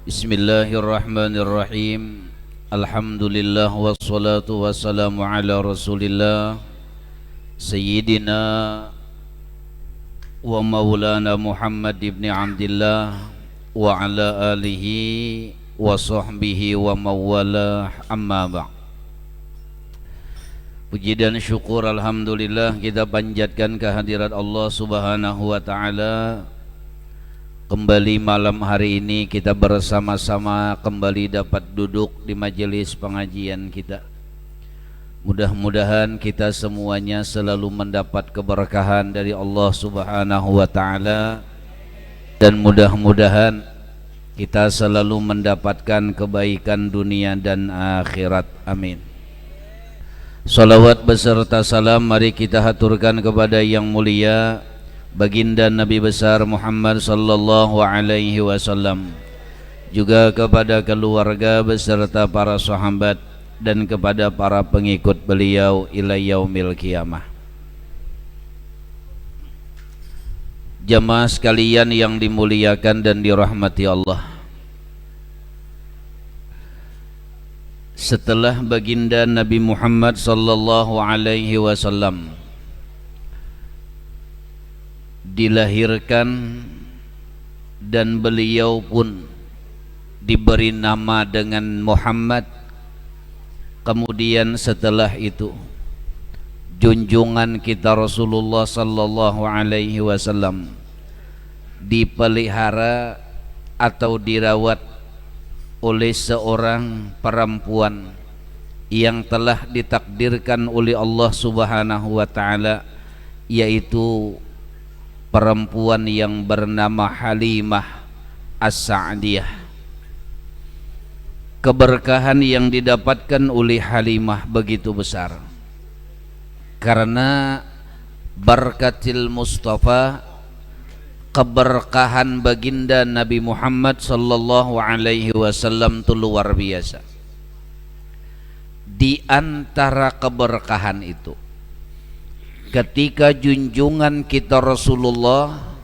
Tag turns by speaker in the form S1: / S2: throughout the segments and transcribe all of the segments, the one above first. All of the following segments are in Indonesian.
S1: Bismillahirrahmanirrahim. Alhamdulillah wassalatu wassalamu ala Rasulillah Sayyidina wa maulana Muhammad ibn Abdillah wa ala alihi wa sahbihi wa mawalah, amma ba'd. Puji dan syukur alhamdulillah kita panjatkan kehadirat Allah Subhanahu wa ta'ala. Kembali malam hari ini kita bersama-sama kembali dapat duduk di majelis pengajian kita. Mudah-mudahan kita semuanya selalu mendapat keberkahan dari Allah Subhanahu wa ta'ala, dan mudah-mudahan kita selalu mendapatkan kebaikan dunia dan akhirat. Amin. Salawat beserta salam mari kita haturkan kepada yang mulia Baginda Nabi besar Muhammad sallallahu alaihi wasallam, juga kepada keluarga beserta para sahabat dan kepada para pengikut beliau ila yaumil qiyamah. Jamaah sekalian yang dimuliakan dan dirahmati Allah, setelah Baginda Nabi Muhammad sallallahu alaihi wasallam dilahirkan dan beliau pun diberi nama dengan Muhammad, kemudian setelah itu junjungan kita Rasulullah sallallahu alaihi wasallam dipelihara atau dirawat oleh seorang perempuan yang telah ditakdirkan oleh Allah Subhanahu wa ta'ala, yaitu perempuan yang bernama Halimah As-Sa'diyah. Keberkahan yang didapatkan oleh Halimah begitu besar karena barakatil Mustafa, keberkahan baginda Nabi Muhammad sallallahu alaihi wasallam itu luar biasa. Di antara keberkahan itu, ketika junjungan kita Rasulullah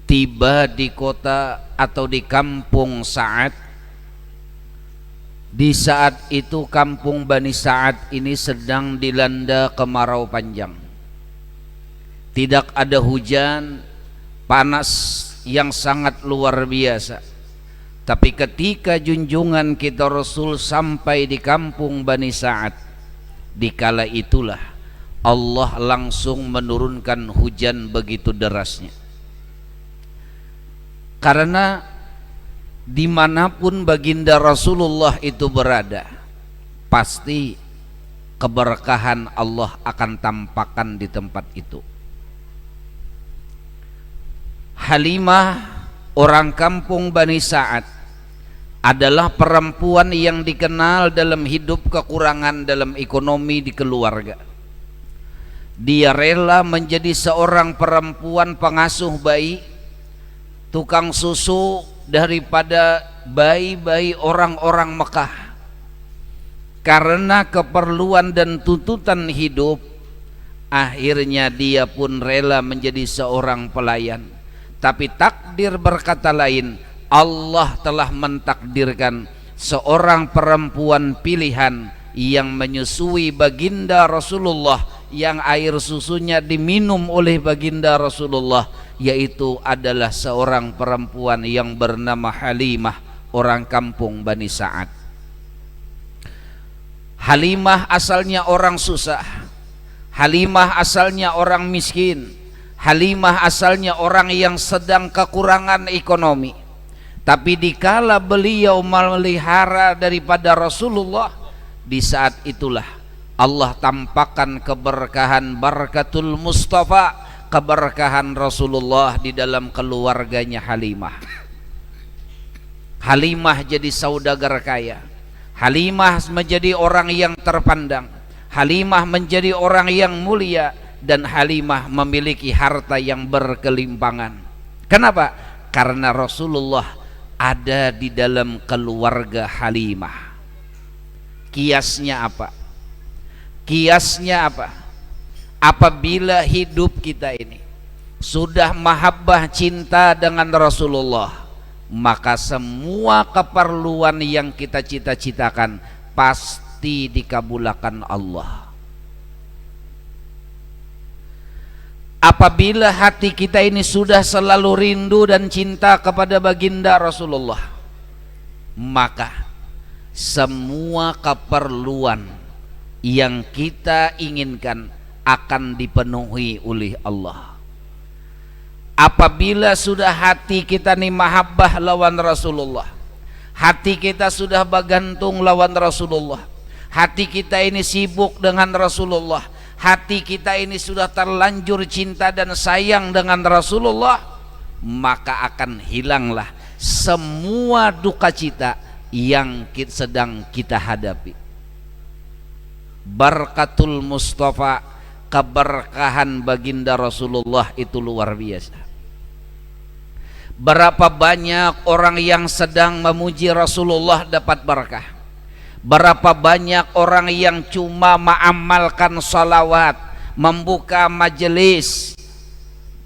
S1: tiba di kota atau di kampung Sa'ad, di saat itu kampung Bani Sa'ad ini sedang dilanda kemarau panjang. Tidak ada hujan, panas yang sangat luar biasa. Tapi ketika junjungan kita Rasul sampai di kampung Bani Sa'ad, dikala itulah Allah langsung menurunkan hujan begitu derasnya. Karena dimanapun baginda Rasulullah itu berada, pasti keberkahan Allah akan tampakkan di tempat itu. Halimah, orang kampung Bani Sa'ad, adalah perempuan yang dikenal dalam hidup kekurangan dalam ekonomi di keluarga. Dia rela menjadi seorang perempuan pengasuh bayi, tukang susu daripada bayi-bayi orang-orang Mekah. Karena keperluan dan tuntutan hidup, akhirnya dia pun rela menjadi seorang pelayan. Tapi takdir berkata lain, Allah telah mentakdirkan seorang perempuan pilihan yang menyusui baginda Rasulullah, yang air susunya diminum oleh baginda Rasulullah, yaitu adalah seorang perempuan yang bernama Halimah, orang kampung Bani Sa'ad. Halimah asalnya orang susah, Halimah asalnya orang miskin, Halimah asalnya orang yang sedang kekurangan ekonomi. Tapi dikala beliau memelihara daripada Rasulullah, di saat itulah Allah tampakkan keberkahan barakatul Mustafa, keberkahan Rasulullah di dalam keluarganya Halimah. Halimah jadi saudagar kaya, Halimah menjadi orang yang terpandang, Halimah menjadi orang yang mulia, dan Halimah memiliki harta yang berkelimpangan. Kenapa? Karena Rasulullah ada di dalam keluarga Halimah. Kiasnya apa? Kiasnya apa? Apabila hidup kita ini sudah mahabbah cinta dengan Rasulullah, maka semua keperluan yang kita cita-citakan pasti dikabulkan Allah. Apabila hati kita ini sudah selalu rindu dan cinta kepada baginda Rasulullah, maka semua keperluan yang kita inginkan akan dipenuhi oleh Allah. Apabila sudah hati kita nih mahabbah lawan Rasulullah, hati kita sudah bergantung lawan Rasulullah, hati kita ini sibuk dengan Rasulullah, hati kita ini sudah terlanjur cinta dan sayang dengan Rasulullah, maka akan hilanglah semua duka cita yang sedang kita hadapi. Barakatul Mustafa, keberkahan baginda Rasulullah itu luar biasa. Berapa banyak orang yang sedang memuji Rasulullah dapat berkah. Berapa banyak orang yang cuma mengamalkan salawat, membuka majelis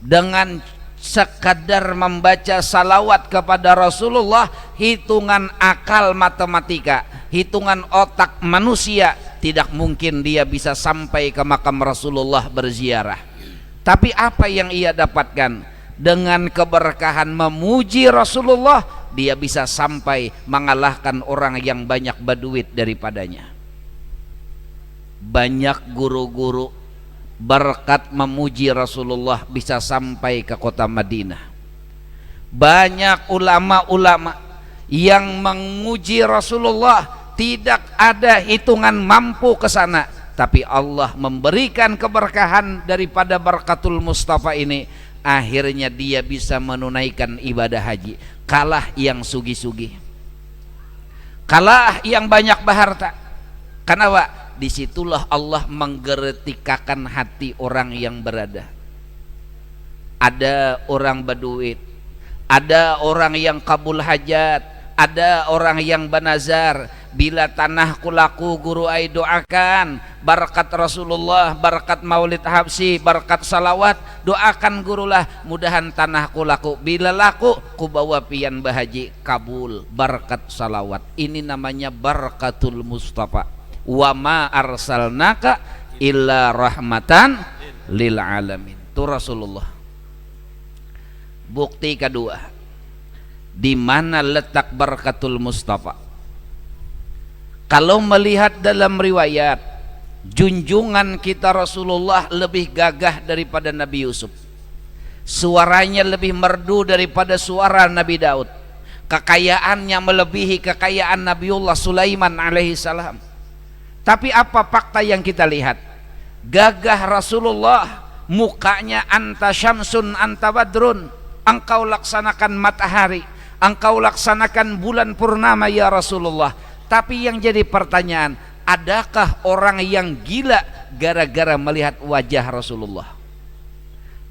S1: dengan sekadar membaca salawat kepada Rasulullah, hitungan akal matematika, hitungan otak manusia, tidak mungkin dia bisa sampai ke makam Rasulullah berziarah. Tapi apa yang ia dapatkan? Dengan keberkahan memuji Rasulullah, dia bisa sampai mengalahkan orang yang banyak berduit daripadanya. Banyak guru-guru berkat memuji Rasulullah bisa sampai ke kota Madinah. Banyak ulama-ulama yang memuji Rasulullah, tidak ada hitungan mampu ke sana, tapi Allah memberikan keberkahan daripada barakatul Mustafa ini. Akhirnya dia bisa menunaikan ibadah haji. Kalah yang sugi-sugi, kalah yang banyak berharta. Kenapa? Disitulah Allah menggeretikakan hati orang yang berada. Ada orang berduit, ada orang yang kabul hajat, ada orang yang banazar. Bila tanahku laku, guru ai doakan barakat Rasulullah, barakat maulid habsi, barakat salawat, doakan gurulah mudahan tanahku laku. Bila laku, ku bawa pian bahaji, kabul barakat salawat. Ini namanya barakatul Mustafa. Wa ma arsalnaka illa rahmatan lil alamin. Itu Rasulullah. Bukti kedua, di mana letak barakatul Mustafa? Kalau melihat dalam riwayat, junjungan kita Rasulullah lebih gagah daripada Nabi Yusuf. Suaranya lebih merdu daripada suara Nabi Daud. Kekayaannya melebihi kekayaan Nabiullah Sulaiman alaihi salam. Tapi apa fakta yang kita lihat? Gagah Rasulullah, mukanya anta syamsun anta badrun. Engkau laksanakan matahari, engkau laksanakan bulan purnama ya Rasulullah. Tapi yang jadi pertanyaan, adakah orang yang gila gara-gara melihat wajah Rasulullah?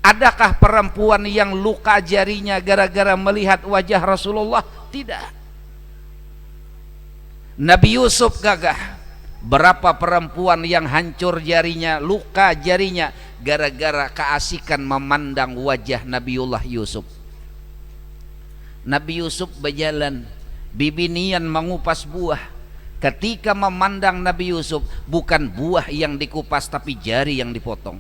S1: Adakah perempuan yang luka jarinya gara-gara melihat wajah Rasulullah? Tidak. Nabi Yusuf gagah. Berapa perempuan yang hancur jarinya, luka jarinya gara-gara keasikan memandang wajah Nabiullah Yusuf. Nabi Yusuf berjalan, bibinian mengupas buah. Ketika memandang Nabi Yusuf, bukan buah yang dikupas tapi jari yang dipotong.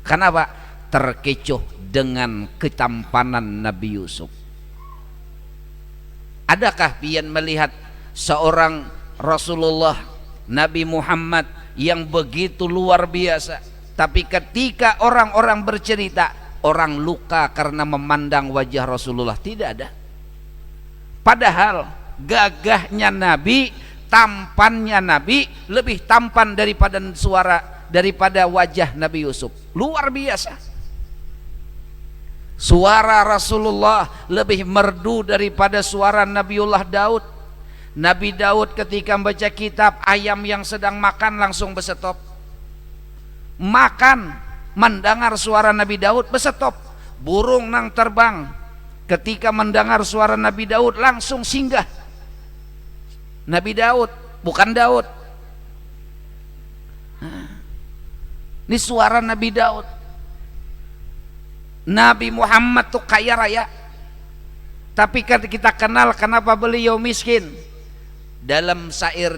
S1: Kenapa? Terkecoh dengan ketampanan Nabi Yusuf. Adakah pian melihat seorang Rasulullah Nabi Muhammad yang begitu luar biasa, tapi ketika orang-orang bercerita, orang luka karena memandang wajah Rasulullah? Tidak ada. Padahal gagahnya Nabi, tampannya Nabi lebih tampan daripada wajah Nabi Yusuf. Luar biasa. Suara Rasulullah lebih merdu daripada suara Nabiullah Daud. Nabi Daud ketika membaca kitab, ayam yang sedang makan langsung berstop. Makan, mendengar suara Nabi Daud berstop. Burung nang terbang, ketika mendengar suara Nabi Daud langsung singgah. Nabi Daud, bukan Daud.
S2: Ini suara Nabi Daud. Nabi Muhammad tuh kaya raya, tapi kita kenal kenapa beliau miskin. Dalam syair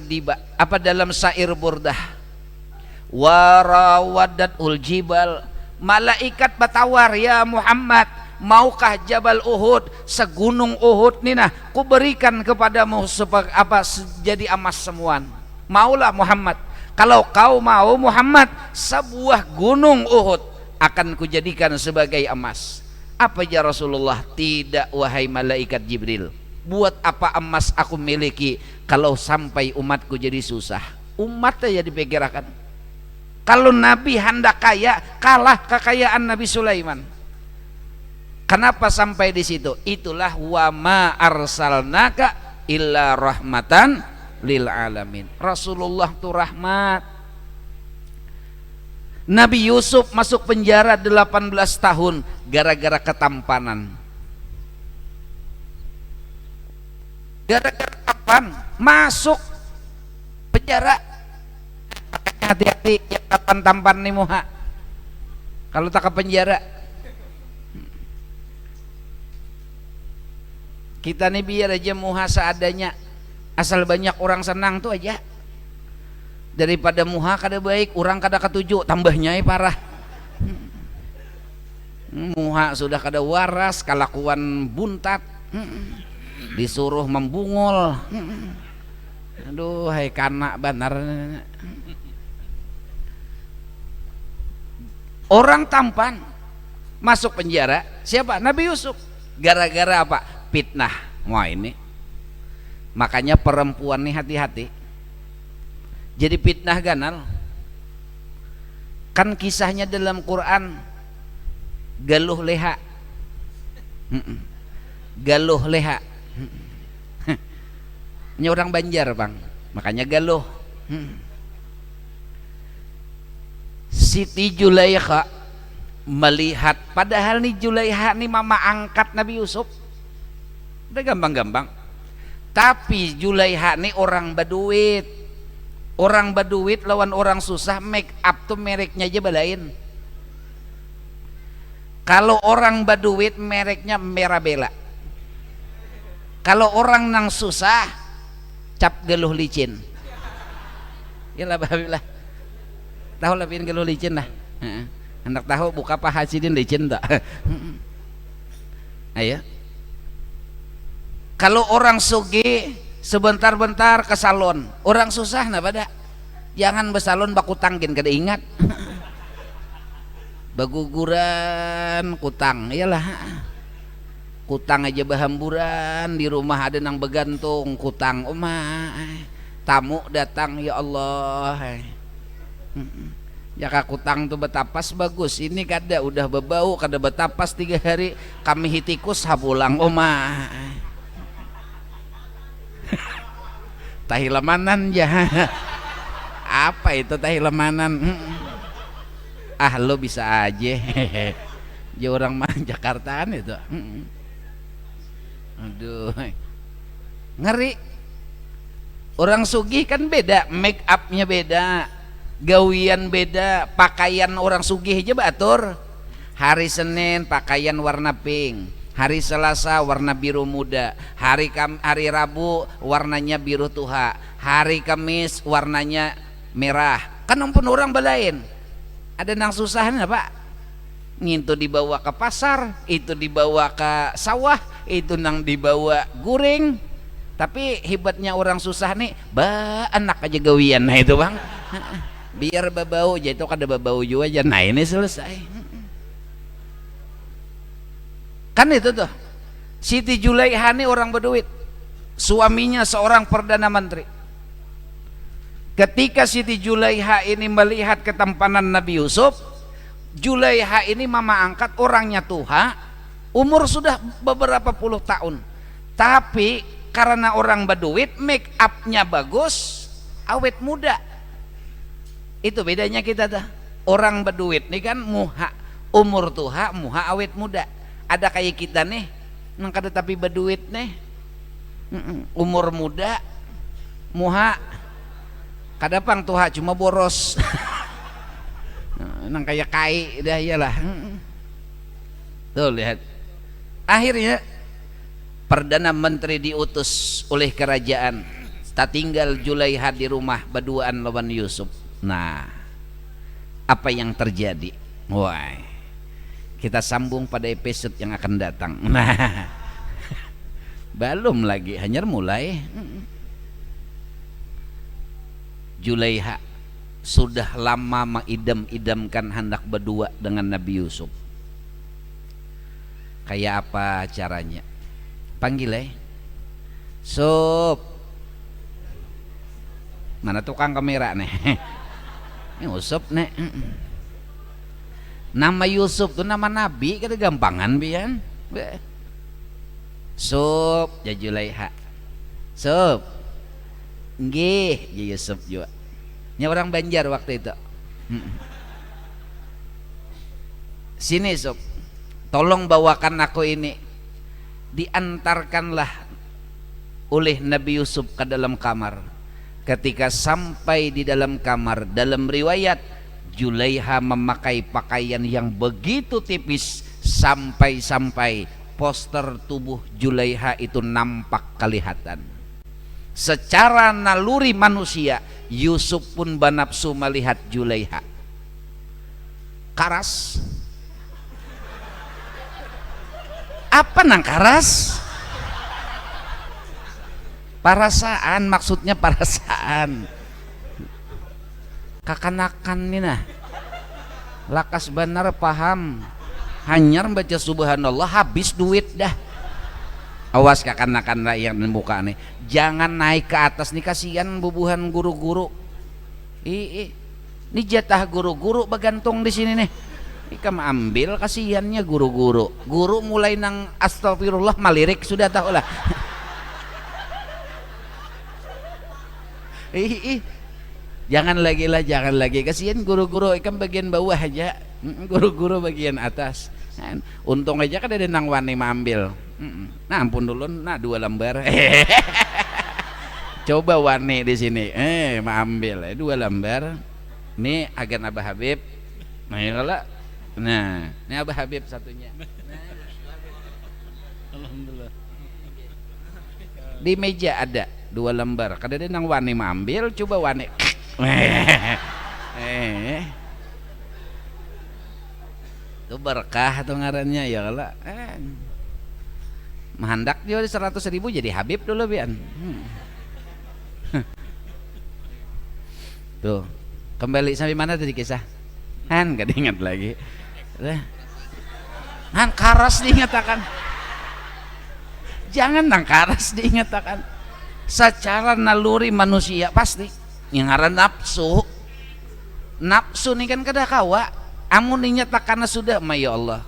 S2: dalam syair Burdah, warawadat uljibal, malaikat bertawar, ya Muhammad, maukah Jabal Uhud, segunung Uhud nih, nah ku berikan kepadamu jadi emas semuan. Maulah Muhammad, kalau kau mau Muhammad, sebuah gunung Uhud akan kujadikan sebagai emas. Apa ya Rasulullah? Tidak wahai malaikat Jibril, buat apa emas aku miliki kalau sampai umatku jadi susah. Umat aja dipikirkan. Kalau Nabi hendak kaya, kalah kekayaan Nabi Sulaiman. Kenapa sampai di situ? Itulah wa ma arsalnaka illa rahmatan lil alamin. Rasulullah itu rahmat. Nabi Yusuf masuk penjara 18 tahun gara-gara ketampanan. Gara-gara tampan masuk penjara. Makanya hati-hati yang tampan-tampan nih muha. Kalau tak ke penjara. Kita nih biar aja muha seadanya, asal banyak orang senang tuh aja. Daripada muha kada baik, orang kada ketujuh, tambahnya parah. Muha sudah kada waras, kelakuan buntat, disuruh membungul. Aduh, hai kanak benar. Orang tampan masuk penjara, siapa? Nabi Yusuf. Gara-gara apa? Fitnah. Wah ini, makanya perempuan nih hati-hati. Jadi fitnah ganal. Kan kisahnya dalam Quran, galuh leha. Galuh leha. Ini orang Banjar bang, makanya galuh. Siti Julaikha melihat, padahal nih Julaikha nih mama angkat Nabi Yusuf, udah gampang-gampang. Tapi Julaikha nih orang baduit. Orang baduit lawan orang susah, make up tuh mereknya aja balain. Kalau orang baduit mereknya merah bela. Kalau orang nang susah cap geluh licin. Yalah babilah. Tahu lah pin geluh licin lah. Anak tahu buka paha sidin licin tak? Ayo. Kalau orang sugih sebentar-bentar ke salon, orang susah nah pada jangan besalon baku tangkin kada ingat. Baguguran kutang, iyalah kutang aja bahamburan, di rumah ada nang begantung kutang. Tamu datang, ya Allah, jaka kutang tuh betapas bagus, ini kada udah bebau, kada betapas 3 hari kami hitikus hapulang tahi lemanan ya. Apa itu tahi lemanan? Ah lo bisa aja. Ya orang mah Jakartaan itu. Aduh, ngeri. Orang sugih kan beda, make upnya beda, gawian beda, pakaian orang sugih aja batur. Hari Senin pakaian warna pink, hari Selasa warna biru muda, hari Rabu warnanya biru tuha, hari Kamis warnanya merah. Kan ampun orang balain. Ada nang susahan apa? Itu dibawa ke pasar, itu dibawa ke sawah, itu nang dibawa guring. Tapi hebatnya orang susah nih, enak aja gawian. Nah itu bang, biar babau aja, itu kada babau juga aja. Nah ini selesai. Kan itu tuh Siti Julaikha ini orang berduit, suaminya seorang perdana menteri. Ketika Siti Julaikha ini melihat ketampanan Nabi Yusuf, Julaikha ini mama angkat, orangnya tuha, umur sudah beberapa puluh tahun, tapi karena orang berduit, make upnya bagus, awet muda. Itu bedanya kita tuh. Orang berduit nih kan muha umur tuha, muha awet muda. Ada kayak kita nih nang kada tapi berduit nih, umur muda muha kada pang tuha cuma boros. nang kayak kai dah iyalah. Tuh lihat. Akhirnya Perdana Menteri diutus oleh kerajaan, tak tinggal Julaiha di rumah berduaan lawan Yusuf. Nah, apa yang terjadi? Wah, kita sambung pada episode yang akan datang. Nah, belum lagi, hanya mulai. Julaiha sudah lama mengidam-idamkan hendak berdua dengan Nabi Yusuf. Kayak apa caranya? Panggil Sup. Mana tukang kamera nih? Ini Yusuf nih. Nama Yusuf tuh nama Nabi, kata gampangan bian. Sup, ya Julaiha. Sup. Nggih, ya Yusuf juga. Nya orang Banjar waktu itu. Sini Sup. Tolong bawakan aku ini. Diantarkanlah oleh Nabi Yusuf ke dalam kamar. Ketika sampai di dalam kamar, dalam riwayat Julaiha memakai pakaian yang begitu tipis sampai-sampai poster tubuh Julaiha itu nampak kelihatan. Secara naluri manusia, Yusuf pun banapsu melihat Julaiha. Karas. Apa nang karas? Parasaan, maksudnya parasaan. Kakanakan nih nah. Lakas benar paham. Hanyar baca subhanallah habis duit dah. Awas kakanakan yang muka nih. Jangan naik ke atas nih, kasihan bubuhan guru-guru. Ini jatah guru-guru bergantung di sini nih. Ikam ambil, kasihannya guru-guru. Guru mulai nang astagfirullah malirik sudah tahu lah. Jangan lagi lah, jangan lagi. Kasihan guru-guru, ikam bagian bawah aja. Guru-guru bagian atas. Untung aja kan ada nang wani ambil. Nah ampun dulu, nah 2 lembar. Coba wani di sini, ambil 2 lembar. Nih agan Abah Habib. Nah kalau nah, ini Abah Habib satunya. Alhamdulillah. Di meja ada 2 lembar. Kadang nang wani ambil, coba wani. Itu berkah tuh ngarannya ya kalau. Mahandak dia 100.000 jadi Habib dulu bian. Tuh, kembali sampai mana tadi kisah? Gak diingat lagi. Karas diingatakan. Jangan nang karas diingatakan. Secara naluri manusia pasti yang ngaran nafsu. Nafsu nih kan kada kawa. Amun dinyatakan sudah, ya Allah.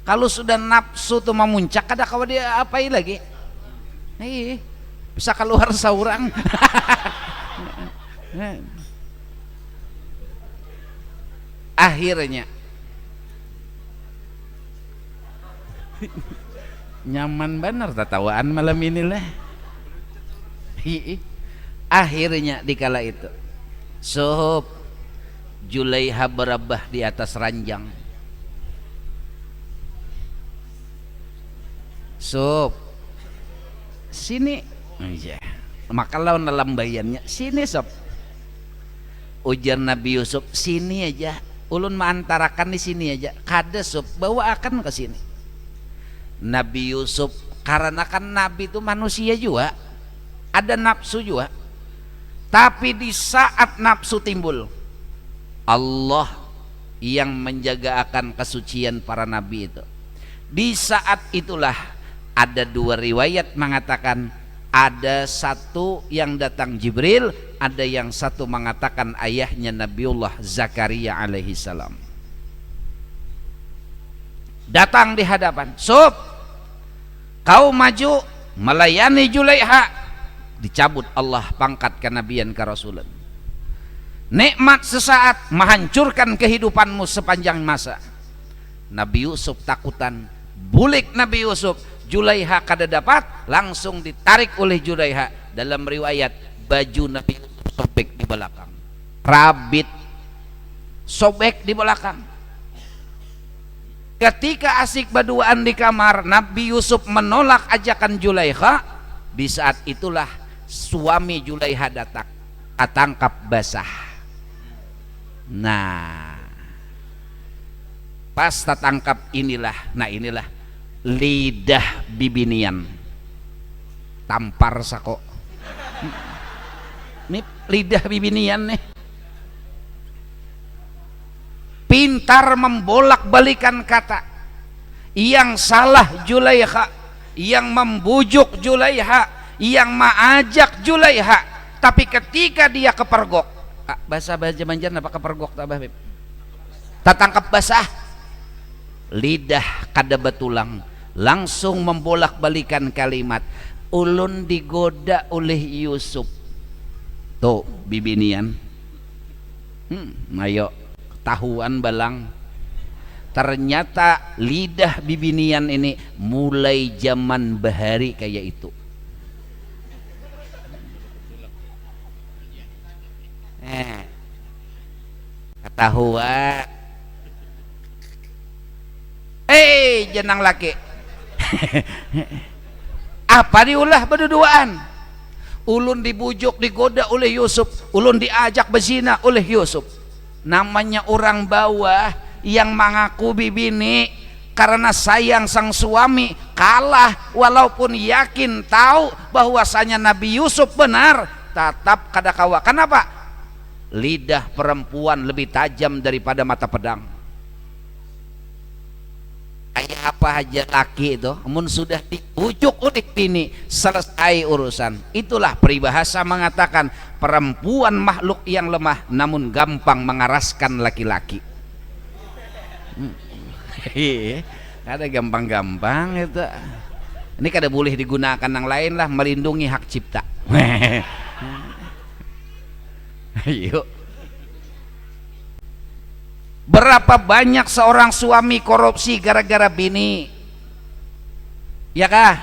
S2: Kalau sudah nafsu tuh memuncak, kada kawa dia apai lagi. Bisa keluar seorang. Akhirnya nyaman benar tatawaan malam inilah. Akhirnya dikala itu Sup, Julaiha berabah di atas ranjang. Sup, sini. Maka lawan dalam bayannya, sini Sup. Ujar Nabi Yusuf, sini aja. Ulun mengantarakan di sini aja. Kada Sup, bawa akan ke sini. Nabi Yusuf, karena kan Nabi itu manusia juga, ada nafsu juga. Tapi di saat nafsu timbul, Allah yang menjaga akan kesucian para nabi itu. Di saat itulah ada 2 riwayat mengatakan, ada satu yang datang Jibril, ada yang satu mengatakan ayahnya Nabiullah Zakaria alaihi salam. Datang di hadapan, Sup, kau maju melayani Julaiha. Dicabut Allah pangkat kenabian kerasulan. Nikmat sesaat menghancurkan kehidupanmu sepanjang masa. Nabi Yusuf takutan, bulik Nabi Yusuf. Julaiha kada dapat, langsung ditarik oleh Julaiha. Dalam riwayat baju Nabi Yusuf sobek di belakang, rabit. sobek di belakang. Ketika asik berduaan di kamar, Nabi Yusuf menolak ajakan Zulaikha. Di saat itulah suami Zulaikha datang, tangkap basah. Nah, pas tertangkap inilah lidah bibinian tampar sako. Ini lidah bibinian nih, pintar membolak-balikan kata. Yang salah Zulaikha, yang membujuk Zulaikha, yang mengajak Zulaikha. Tapi ketika dia kepergok, bahasa Banjar apa kepergok tak Beb? Tatangkap basah, lidah kada betulang, langsung membolak-balikan kalimat. Ulun digoda oleh Yusuf. Tuh bibinian. Ayo tahuan balang. Ternyata lidah bibinian ini mulai zaman bahari kayak itu. Ketahuan. Jenang laki. Apa diulah berduaan? Ulun dibujuk, digoda oleh Yusuf, ulun diajak berzina oleh Yusuf. Namanya orang bawah yang mengaku bibini karena sayang sang suami, kalah walaupun yakin tahu bahwasanya Nabi Yusuf benar, tetap kada kawa. Kenapa? Lidah perempuan lebih tajam daripada mata pedang. Kayak apa aja laki itu, namun sudah dibujuk oleh bini, selesai urusan. Itulah peribahasa mengatakan perempuan makhluk yang lemah namun gampang mengaraskan laki-laki. Ada gampang-gampang itu. Ini kada boleh digunakan yang lain lah, melindungi hak cipta. Yuk. Berapa banyak seorang suami korupsi gara-gara bini? Ya kah?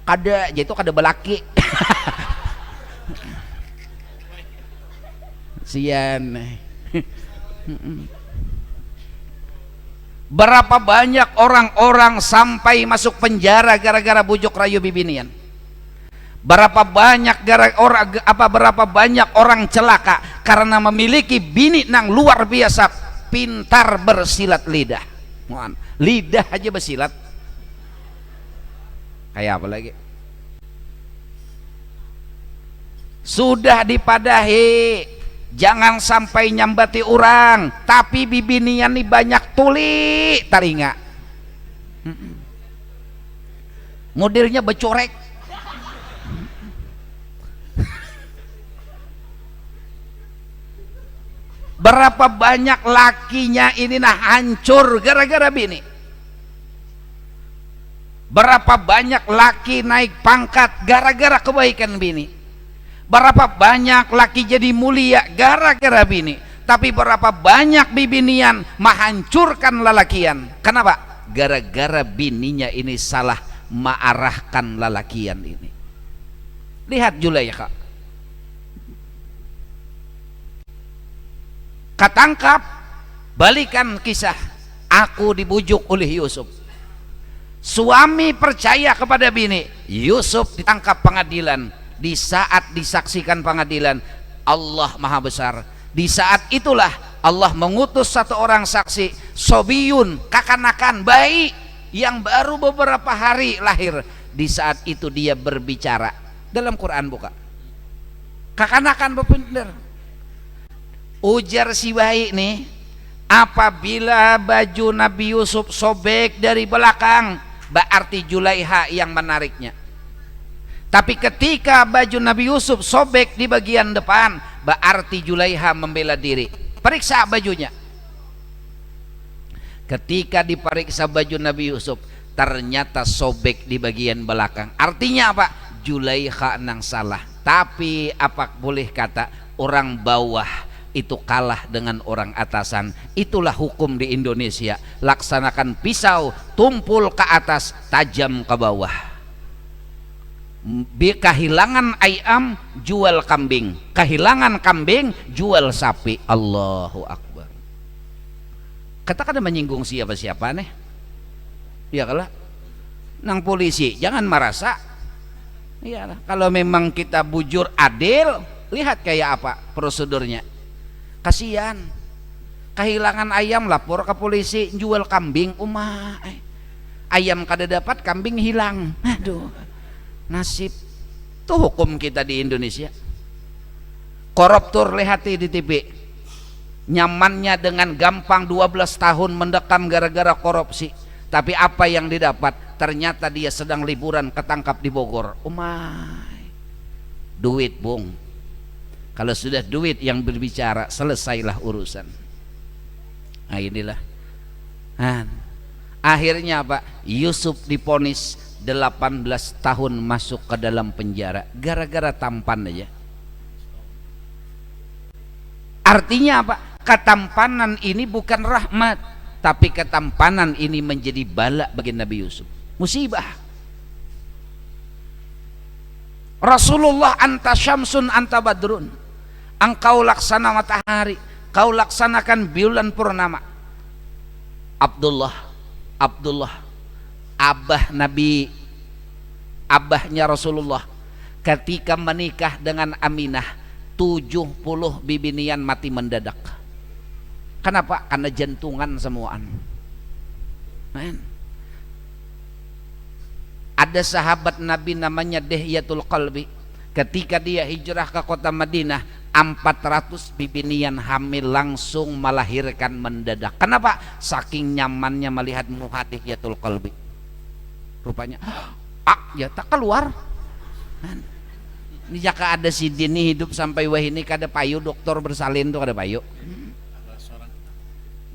S2: Kada, jadi kada belaki. Sian. Berapa banyak orang-orang sampai masuk penjara gara-gara bujuk rayu bibinian? Berapa banyak berapa banyak orang celaka karena memiliki bini nang luar biasa pintar bersilat lidah. Lidah aja bersilat. Kayak apa lagi? Sudah dipadahi, jangan sampai nyambati orang, tapi bibinian nih banyak tuli taringa. Modelnya becorek. Berapa banyak lakinya ini hancur gara-gara bini. Berapa banyak laki naik pangkat gara-gara kebaikan bini. Berapa banyak laki jadi mulia gara-gara bini. Tapi berapa banyak bibinian menghancurkan lelakian. Kenapa? Gara-gara bininya ini salah mengarahkan lelakian ini. Lihat Zulaikha. Ketangkap, balikan kisah. Aku dibujuk oleh Yusuf. Suami percaya kepada bini. Yusuf ditangkap pengadilan. Di saat disaksikan pengadilan, Allah Maha Besar. Di saat itulah Allah mengutus satu orang saksi, Sobiyun, kakanakan, bayi yang baru beberapa hari lahir. Di saat itu dia berbicara. Dalam Quran buka. Kakanakan benar. Ujar si bayi nih, apabila baju Nabi Yusuf sobek dari belakang, berarti Zulaikha yang menariknya. Tapi ketika baju Nabi Yusuf sobek di bagian depan, berarti Zulaikha membela diri. Periksa bajunya. Ketika diperiksa baju Nabi Yusuf, ternyata sobek di bagian belakang. Artinya apa? Zulaikha nang salah. Tapi apa boleh kata, orang bawah itu kalah dengan orang atasan. Itulah hukum di Indonesia. Laksanakan pisau, tumpul ke atas, tajam ke bawah. Kehilangan ayam jual kambing, kehilangan kambing jual sapi. Allahu Akbar. Kata kada menyinggung siapa-siapa nih. Ya kalah. Nang polisi jangan merasa. Ya, kalau memang kita bujur adil, lihat kayak apa prosedurnya. Kasihan. Kehilangan ayam lapor ke polisi, jual kambing, ayam kada dapat, kambing hilang. Aduh. Nasib tuh hukum kita di Indonesia. Koruptor lihati di TV, nyamannya dengan gampang 12 tahun mendekam gara-gara korupsi, tapi apa yang didapat? Ternyata dia sedang liburan ketangkap di Bogor. Duit bung, kalau sudah duit yang berbicara, selesailah urusan. Nah inilah akhirnya apa? Yusuf diponis 18 tahun masuk ke dalam penjara gara-gara tampan aja. Artinya apa? Ketampanan ini bukan rahmat, tapi ketampanan ini menjadi bala bagi Nabi Yusuf, musibah. Rasulullah, anta syamsun anta badrun, engkau laksana matahari, kau laksanakan bulan purnama. Abdullah abah Nabi, abahnya Rasulullah ketika menikah dengan Aminah 70 bibinian mati mendadak. Kenapa? Karena jantungan semuaan. Ada sahabat Nabi namanya Dihyatul Qalbi, ketika dia hijrah ke kota Madinah 400 bibinian hamil langsung melahirkan mendadak. Kenapa? Saking nyamannya melihat muka Dihyatul Qalbi. Rupanya ya tak keluar. Ini jaka ada si Dini hidup sampai wah ini kada payu, dokter bersalin tuh kada payu.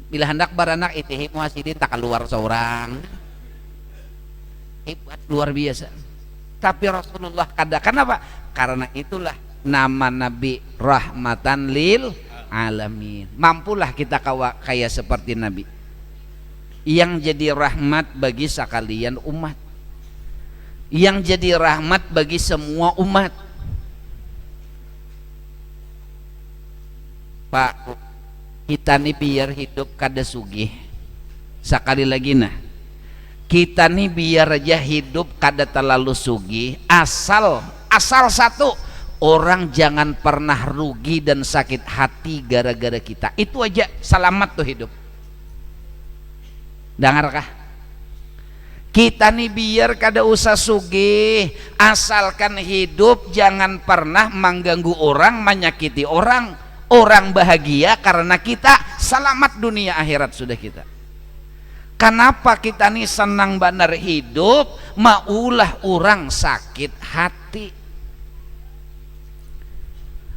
S2: Bila hendak baranak itihi muhasidin tak keluar seorang. Hebat luar biasa. Tapi Rasulullah kada. Kenapa? Karena itulah nama Nabi rahmatan lil alamin. Mampulah kita kayak seperti Nabi yang jadi rahmat bagi sekalian umat, yang jadi rahmat bagi semua umat. Pak, kita nih biar hidup kada sugih. Sekali lagi nah, kita nih biar aja hidup kada terlalu sugih, asal satu, orang jangan pernah rugi dan sakit hati gara-gara kita. Itu aja selamat tuh hidup. Dengarkah? Kita nih biar kada usah sugih, asalkan hidup jangan pernah mengganggu orang, menyakiti orang. Orang bahagia karena kita, selamat dunia akhirat sudah kita. Kenapa kita nih senang benar hidup, maulah orang sakit hati.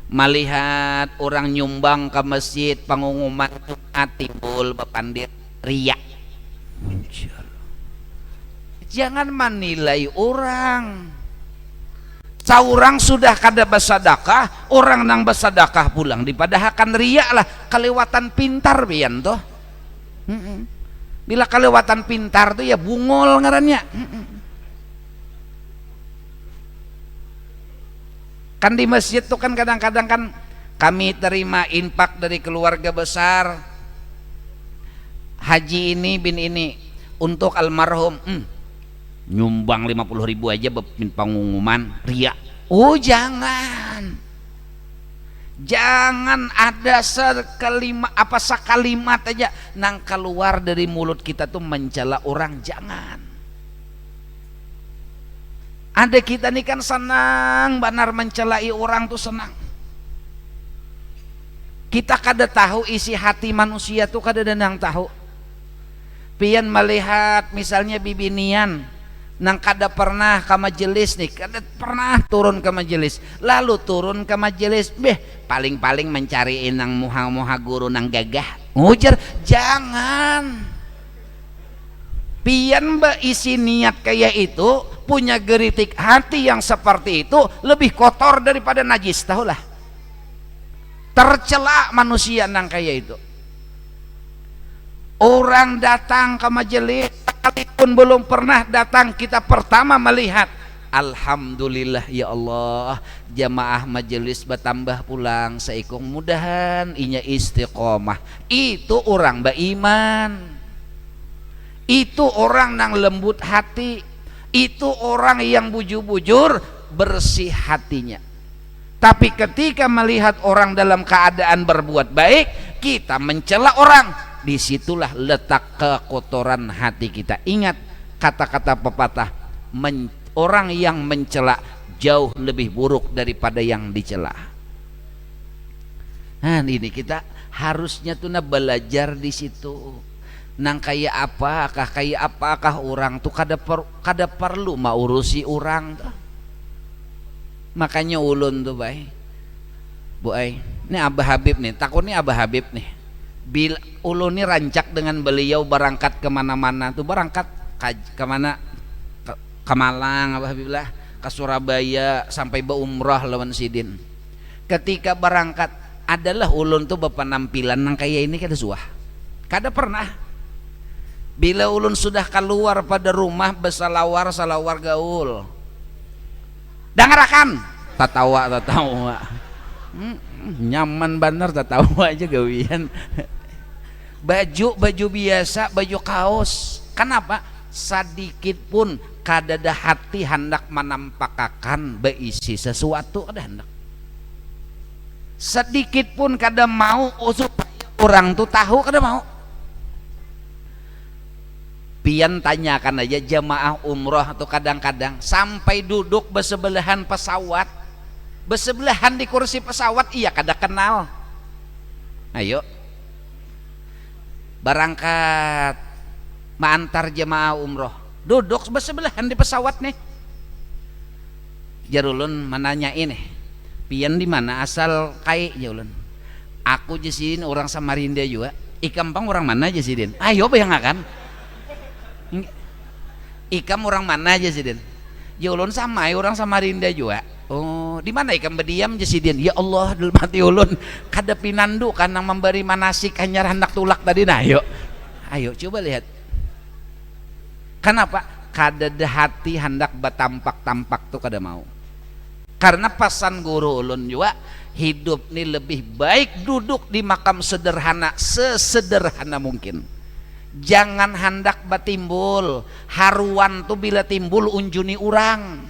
S2: Melihat orang nyumbang ke masjid pengumuman Jumat timbul bepandir riak. Jangan menilai orang. Saurang sudah kada bersedekah, orang nang bersedekah pulang dipadahakan riak lah, kelewatan pintar pian toh. Bila kelewatan pintar tuh ya bungol ngarannya. Kan di masjid tuh kan kadang-kadang kan kami terima infak dari keluarga besar, haji ini bin ini untuk almarhum, nyumbang 50.000 aja pengumuman riak. Oh jangan ada sekalimat aja nang keluar dari mulut kita tuh mencela orang, jangan. Ada kita nih kan senang benar mencelai orang tuh senang. Kita kada tahu isi hati manusia tuh kada nang tahu. Pian melihat misalnya bibinian nang kada pernah ke majelis nih, kada pernah turun ke majelis, lalu turun ke majelis, paling-paling mencari nang muha-muha guru nang gagah, ngujar, jangan. Pian isi niat kayak itu, punya geritik hati yang seperti itu lebih kotor daripada najis, tahulah. Tercela manusia nang kayak itu. Orang datang ke majelis sekalipun belum pernah datang, kita pertama melihat alhamdulillah ya Allah, jamaah majelis bertambah pulang saikung, mudahan inya istiqomah. Itu orang beriman, itu orang nang lembut hati, itu orang yang bujur-bujur bersih hatinya. Tapi ketika melihat orang dalam keadaan berbuat baik, kita mencela orang, disitulah letak kekotoran hati kita. Ingat kata-kata pepatah, orang yang mencela jauh lebih buruk daripada yang dicela. Nah ini kita harusnya tuh belajar di situ. Nang kayak apakah orang tuh kada perlu mau urusi orang tuh. Makanya ulun tuh bay, Bu Ai, ini Abah Habib nih, takutnya Abah Habib nih, bila ulun nih rancak dengan beliau berangkat kemana-mana tuh, berangkat kemana, ke Malang Abah Habib lah, ke Surabaya sampai berumrah lawan Sidin. Ketika berangkat adalah ulun tuh berpenampilan nang kayak ini kada suah, kada pernah. Bila ulun sudah keluar pada rumah bersalawar gaul, dangarakan tatawa nyaman bener tatawa aja gawian. baju biasa, baju kaos. Kenapa? Sedikit pun kadada hati hendak menampakkan beisi sesuatu, kada hendak sedikit pun kada mau supaya orang tuh tahu, kada mau. Pian tanyakan aja jamaah umroh atau kadang-kadang sampai duduk bersebelahan pesawat, bersebelahan di kursi pesawat, iya kada kenal. Ayo berangkat mengantar jamaah umroh, duduk bersebelahan di pesawat nih. Jarulun menanya ini, pian di mana asal kai jarulun? Aku jesidin orang Samarinda juga. Ikampang orang mana jesidin? Ayo bayangkan. Ikam orang mana aja sih, ya ulun sama orang Samarinda juga. Oh, di mana ikam berdiam aja sih, ya Allah dalam hati ulun kada pinandu karena memberi manasik hanya hendak tulak tadi. Nah ayo coba lihat, kenapa kada ada hati hendak bertampak-tampak tuh kada mau. Karena pesan guru ulun juga, hidup ini lebih baik duduk di makam sederhana, sesederhana mungkin. Jangan hendak batimbul haruan tuh, bila timbul unjuni orang,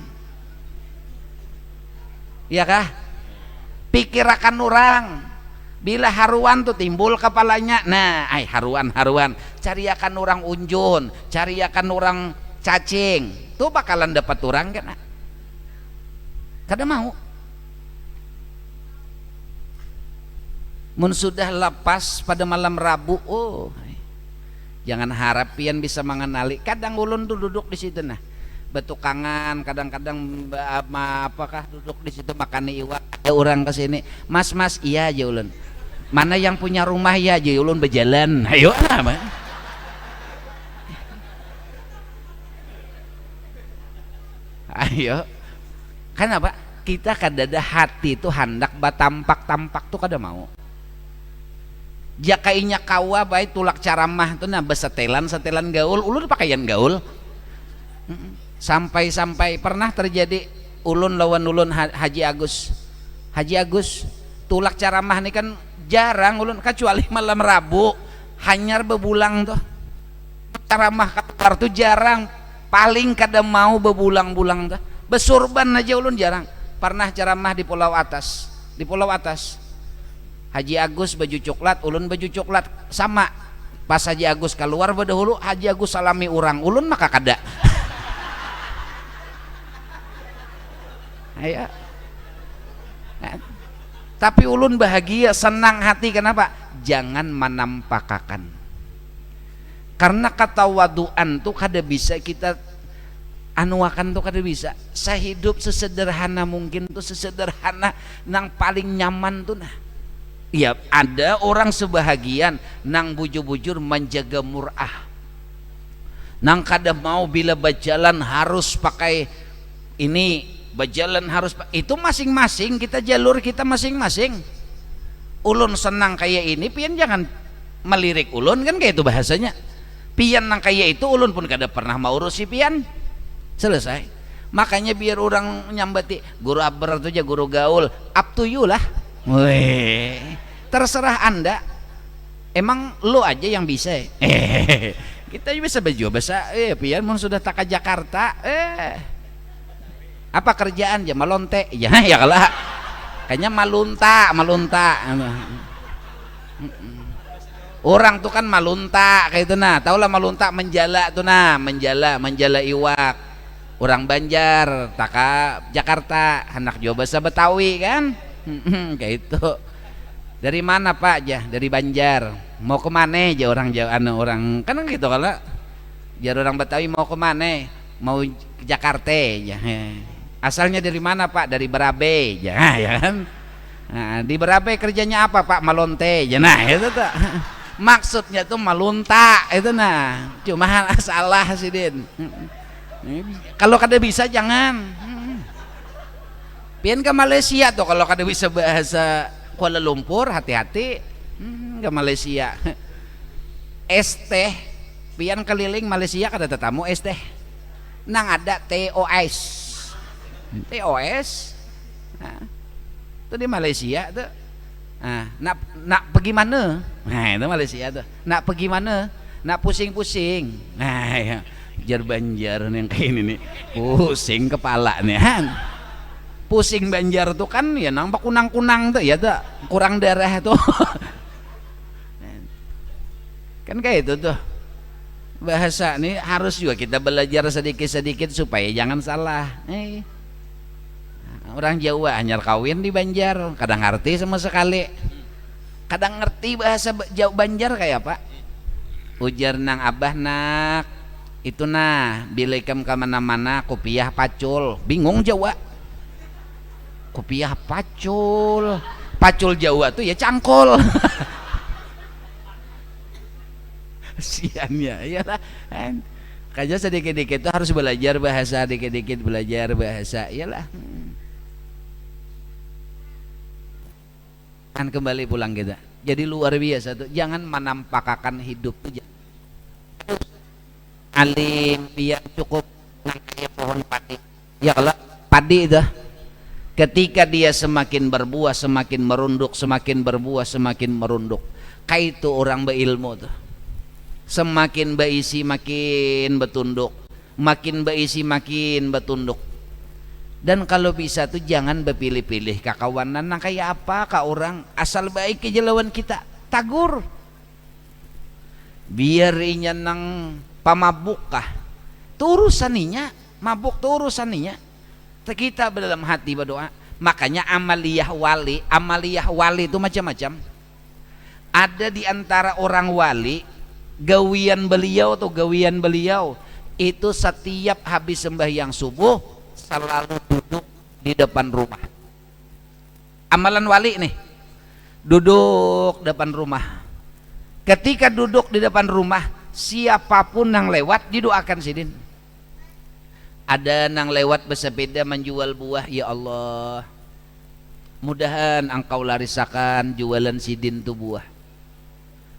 S2: ya kah? Pikirakan orang bila haruan tuh timbul kepalanya, nah haruan cariakan orang unjun, cariakan orang cacing, tuh bakalan dapat orang kan? Kada mau. Mun sudah lepas pada malam Rabu, jangan harap pian bisa mengenali. Kadang ulun tuh duduk di situ nah, betukangan, kadang-kadang apakah duduk di situ makan iwak. Ada orang ke sini, mas iya aja ulun. Mana yang punya rumah ya aja ulun berjalan. Ayo lah. Ayo. Kenapa? Kita kadada hati tuh hendak batampak-tampak tuh kada mau. Jakainya kawa baik tulak caramah tuh nah besetelan gaul, ulun pakaian gaul. Sampai pernah terjadi ulun lawan ulun Haji Agus tulak caramah nih kan jarang ulun, kecuali malam Rabu hanyar bebulang tuh caramah keluar tuh jarang, paling kada mau bebulang-bulang tuh. Besurban aja ulun jarang. Pernah ceramah di Pulau Atas, Haji Agus baju coklat, ulun baju coklat sama. Pas Haji Agus keluar berdahulu, Haji Agus salami orang, ulun maka kada. Ayo. Nah, tapi ulun bahagia, senang hati. Kenapa? Jangan menampakkan. Karena ketawaduan tuh kada bisa kita anuakan tuh, kada bisa. Saya hidup sesederhana mungkin tuh, sesederhana nang paling nyaman tuh nah. Ya ada orang sebahagian nang bujur-bujur menjaga murah, nang kada mau bila berjalan harus pakai ini, berjalan harus itu masing-masing, kita jalur kita masing-masing. Ulun senang kayak ini, pian jangan melirik ulun kan, kayak itu bahasanya. Pian nang kayak itu ulun pun kada pernah mau urusi pian. Selesai. Makanya biar orang nyambati guru abrar tuh aja guru gaul, up to you lah. Weh, terserah Anda. Emang lo aja yang bisa. Kita juga bisa baju bahasa. Pian mun sudah tak ke Jakarta. Apa kerjaan ya malonte? Ya ya kalah. Kayaknya malunta. Orang tuh kan malunta kayak itu nah. Tahu lah malunta menjala tuh nah, menjala iwak. Orang Banjar, taka Jakarta, anak Jawa bahasa Betawi kan, kayak itu. Dari mana Pak? Ya dari Banjar. Mau kemana aja orang Jawa, orang kan gitu kalau jar orang Betawi mau kemana? Mau ke Jakarta ya. Asalnya dari mana Pak? Dari Berabe ya kan. Nah, di Berabe kerjanya apa Pak? Malonte ya. Nah itu tuh maksudnya tuh malunta itu nah. Cuma salah sih Din. Kalau kada bisa jangan. Pian ke Malaysia tuh kalau kada bisa bahasa Kuala Lumpur hati-hati. Ke Malaysia. Es teh pian keliling Malaysia kada tetamu es teh. Nang ada TOS. Nah, itu di Malaysia tuh. Nah, nak pergi mana? Nah, itu Malaysia tuh. Nak pergi mana? Nak pusing-pusing. Nah, ya. Jar Banjar yang kayak ini nih pusing kepala nih kan, pusing Banjar tuh kan ya nampak kunang-kunang tuh ya tuh kurang darah tuh kan kayak itu tuh bahasa nih harus juga kita belajar sedikit-sedikit supaya jangan salah. Orang Jawa hanya kawin di Banjar kadang ngerti sama sekali, kadang ngerti bahasa Jawa Banjar kayak apa ujar nang abah nak itu nah bila ikam kemana-mana kopiah pacul bingung Jawa kopiah pacul Jawa tuh ya cangkol siannya iyalah kan kaja sedikit-dikit tuh harus belajar bahasa dikit-dikit belajar bahasa iyalah kan kembali pulang kita jadi luar biasa tuh jangan menampakkan hidup tuh alim biar cukup kayak pohon padi ya kalau padi itu ketika dia semakin berbuah semakin merunduk semakin berbuah semakin merunduk kayak itu orang berilmu tuh semakin berisi makin betunduk makin berisi makin betunduk dan kalau bisa tuh jangan berpilih-pilih kakawanan nah kayak apa kak orang asal baik ke lawan kita tagur biar inya nang pamabuk kah turusaninya mabuk turusaninya kita dalam hati berdoa makanya amaliyah wali itu macam-macam ada di antara orang wali gawian beliau itu setiap habis sembahyang subuh selalu duduk di depan rumah amalan wali nih duduk depan rumah ketika duduk di depan rumah siapapun yang lewat didoakan sidin ada nang lewat bersepeda menjual buah ya Allah mudahan engkau larisakan jualan sidin tu buah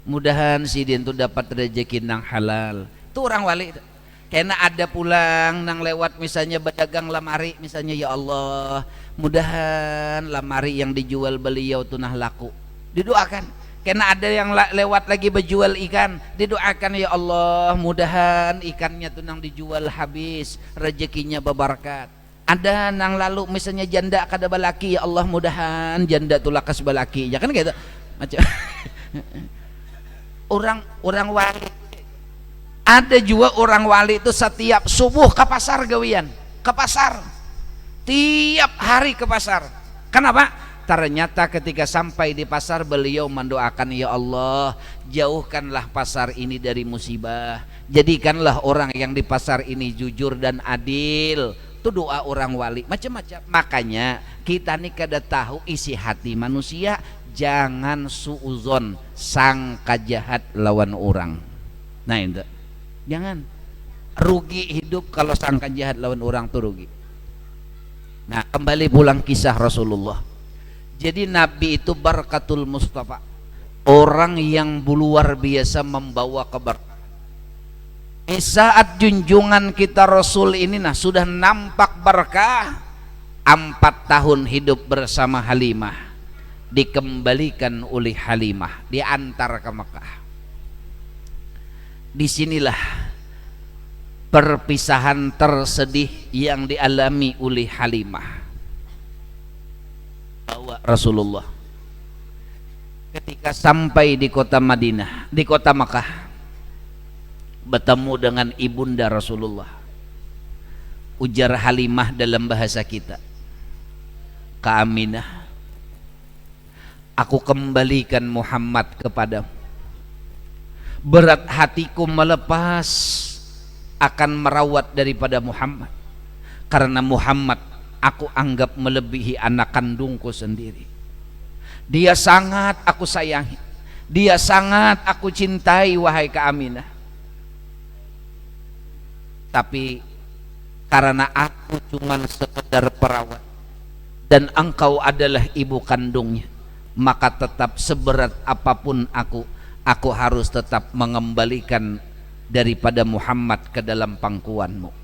S2: mudahan sidin tu dapat rezeki nang halal itu orang wali karena ada pulang nang lewat misalnya berdagang lamari misalnya ya Allah mudahan lamari yang dijual beliau tu nah laku didoakan karena ada yang lewat lagi berjual ikan didoakan ya Allah mudahan ikannya tuh nang dijual habis rezekinya berberkat ada nang lalu misalnya janda kada balaki ya Allah mudahan janda tuh lakas balaki ya kan gitu macam orang wali ada juga orang wali itu setiap subuh ke pasar gawian ke pasar tiap hari ke pasar kenapa ternyata ketika sampai di pasar beliau mendoakan ya Allah jauhkanlah pasar ini dari musibah jadikanlah orang yang di pasar ini jujur dan adil itu doa orang wali macam-macam makanya kita nih kada tahu isi hati manusia jangan suuzon sangka jahat lawan orang nah itu jangan rugi hidup kalau sangka jahat lawan orang tuh rugi. Nah kembali pulang kisah Rasulullah. Jadi Nabi itu barakatul Mustafa, orang yang luar biasa membawa keberkahan. Di saat junjungan kita Rasul ini sudah nampak berkah, 4 tahun hidup bersama Halimah, dikembalikan oleh Halimah, diantar ke Mekah. Disinilah perpisahan tersedih yang dialami oleh Halimah. Bawa Rasulullah ketika sampai di kota Madinah, di kota Mekah, bertemu dengan ibunda Rasulullah. Ujar Halimah dalam bahasa kita, Kak Aminah, aku kembalikan Muhammad kepadamu. Berat hatiku melepas akan merawat daripada Muhammad, karena Muhammad aku anggap melebihi anak kandungku sendiri. Dia sangat aku sayangi, dia sangat aku cintai, wahai Kak Aminah. Tapi karena aku cuma sekedar perawat dan engkau adalah ibu kandungnya, maka tetap seberat apapun aku harus tetap mengembalikan daripada Muhammad ke dalam pangkuanmu.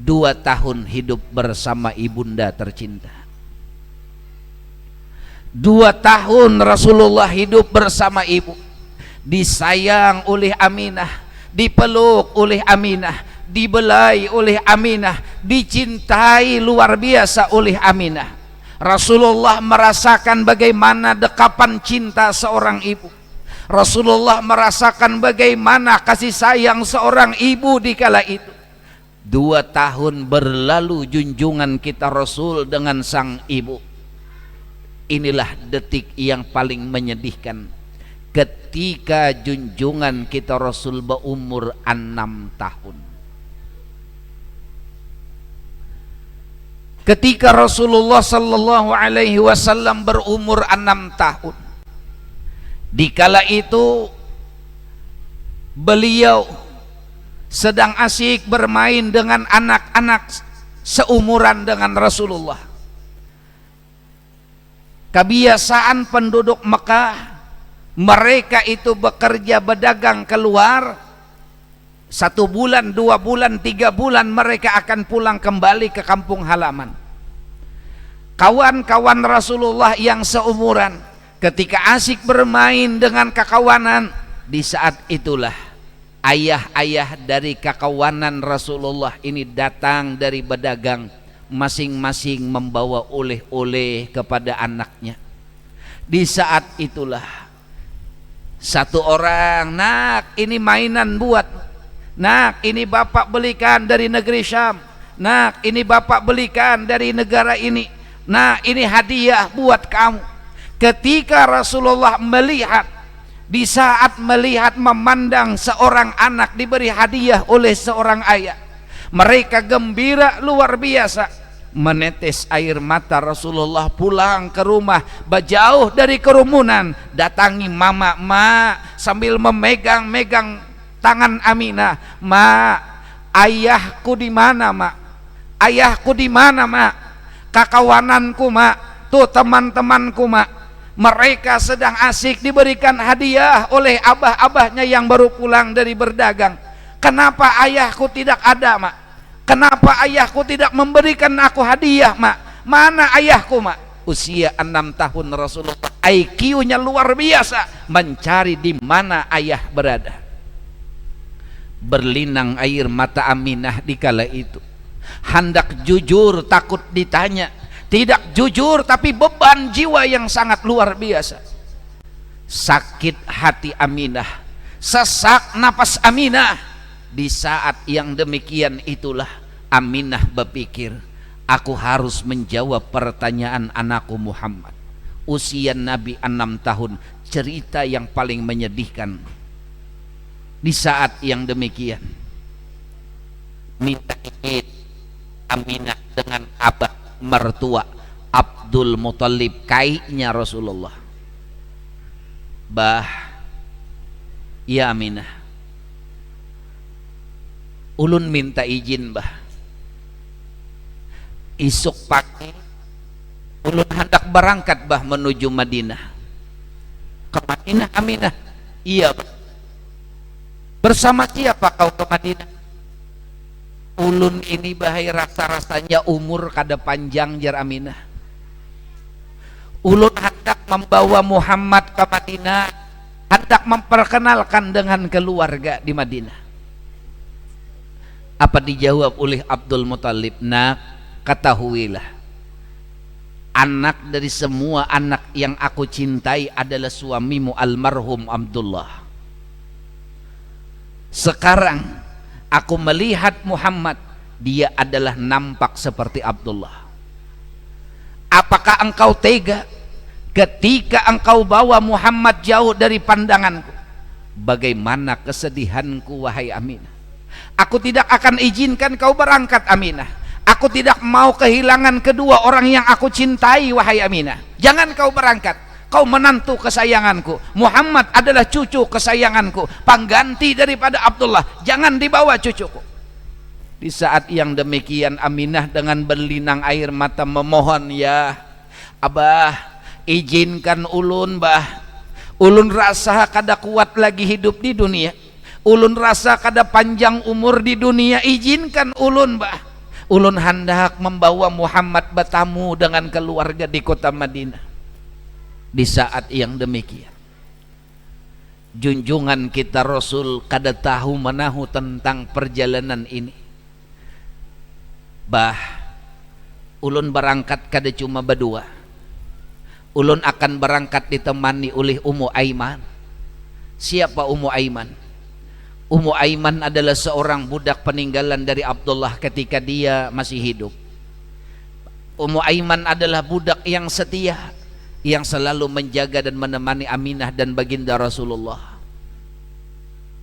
S2: 2 tahun hidup bersama ibunda tercinta. 2 tahun Rasulullah hidup bersama ibu, disayang oleh Aminah, dipeluk oleh Aminah, dibelai oleh Aminah, dicintai luar biasa oleh Aminah. Rasulullah merasakan bagaimana dekapan cinta seorang ibu. Rasulullah merasakan bagaimana kasih sayang seorang ibu di kala itu. 2 tahun berlalu junjungan kita Rasul dengan sang ibu. Inilah detik yang paling menyedihkan, ketika junjungan kita Rasul berumur 6 tahun. Ketika Rasulullah sallallahu alaihi wasallam berumur 6 tahun, dikala itu beliau sedang asyik bermain dengan anak-anak seumuran dengan Rasulullah. Kebiasaan penduduk Mekah, mereka itu bekerja berdagang keluar, 1 bulan, 2 bulan, 3 bulan mereka akan pulang kembali ke kampung halaman. Kawan-kawan Rasulullah yang seumuran ketika asyik bermain dengan kekawanan, di saat itulah ayah-ayah dari kekawanan Rasulullah ini datang dari berdagang, masing-masing membawa oleh-oleh kepada anaknya. Di saat itulah satu orang, nak ini mainan buat, nak ini bapak belikan dari negeri Syam, nak ini bapak belikan dari negara ini, nah ini hadiah buat kamu. Ketika Rasulullah melihat, di saat melihat memandang seorang anak diberi hadiah oleh seorang ayah, mereka gembira luar biasa. Menetes air mata Rasulullah pulang ke rumah, berjauh dari kerumunan, datangi mama, mak, sambil memegang-megang tangan Aminah. Mak, ayahku di mana, mak? Ayahku di mana, mak? Kakawananku, mak, tuh teman-temanku, mak, mereka sedang asik diberikan hadiah oleh abah-abahnya yang baru pulang dari berdagang. Kenapa ayahku tidak ada, mak? Kenapa ayahku tidak memberikan aku hadiah, mak? Mana ayahku, mak? Usia 6 tahun Rasulullah, IQ-nya luar biasa, mencari di mana ayah berada. Berlinang air mata Aminah di kala itu. Hendak jujur takut ditanya, tidak jujur tapi beban jiwa yang sangat luar biasa. Sakit hati Aminah, sesak napas Aminah. Di saat yang demikian itulah Aminah berpikir, aku harus menjawab pertanyaan anakku Muhammad. Usia Nabi 6 tahun, cerita yang paling menyedihkan. Di saat yang demikian, minta izin Aminah dengan abah mertua Abdul Muthalib, kaiknya Rasulullah. Bah, ya Aminah, ulun minta izin, bah. Isuk pagi ulun hendak berangkat, bah, menuju Madinah. Ke Madinah, Aminah? Iya, bah. Bersama siapa kau ke Madinah? Ulun ini bahai rasa-rasanya umur kada panjang jar Aminah. Ulun hendak membawa Muhammad ke Madinah, hendak memperkenalkan dengan keluarga di Madinah. Apa dijawab oleh Abdul Muthalib? Nak, ketahuilah, anak dari semua anak yang aku cintai adalah suamimu almarhum Abdullah. Sekarang aku melihat Muhammad, dia adalah nampak seperti Abdullah. Apakah engkau tega ketika engkau bawa Muhammad jauh dari pandanganku? Bagaimana kesedihanku wahai Aminah. Aku tidak akan izinkan kau berangkat Aminah. Aku tidak mau kehilangan kedua orang yang aku cintai wahai Aminah. Jangan kau berangkat. Kau menantu kesayanganku. Muhammad adalah cucu kesayanganku, pengganti daripada Abdullah. Jangan dibawa cucuku. Di saat yang demikian Aminah dengan berlinang air mata memohon, ya Abah, izinkan ulun bah. Ulun rasa kada kuat lagi hidup di dunia. Ulun rasa kada panjang umur di dunia. Izinkan ulun bah. Ulun hendak membawa Muhammad bertamu dengan keluarga di kota Madinah. Di saat yang demikian junjungan kita Rasul kada tahu menahu tentang perjalanan ini. Bah, ulun berangkat kada cuma berdua. Ulun akan berangkat ditemani oleh Ummu Aiman. Siapa Ummu Aiman? Ummu Aiman adalah seorang budak peninggalan dari Abdullah ketika dia masih hidup. Ummu Aiman adalah budak yang setia, yang selalu menjaga dan menemani Aminah dan baginda Rasulullah.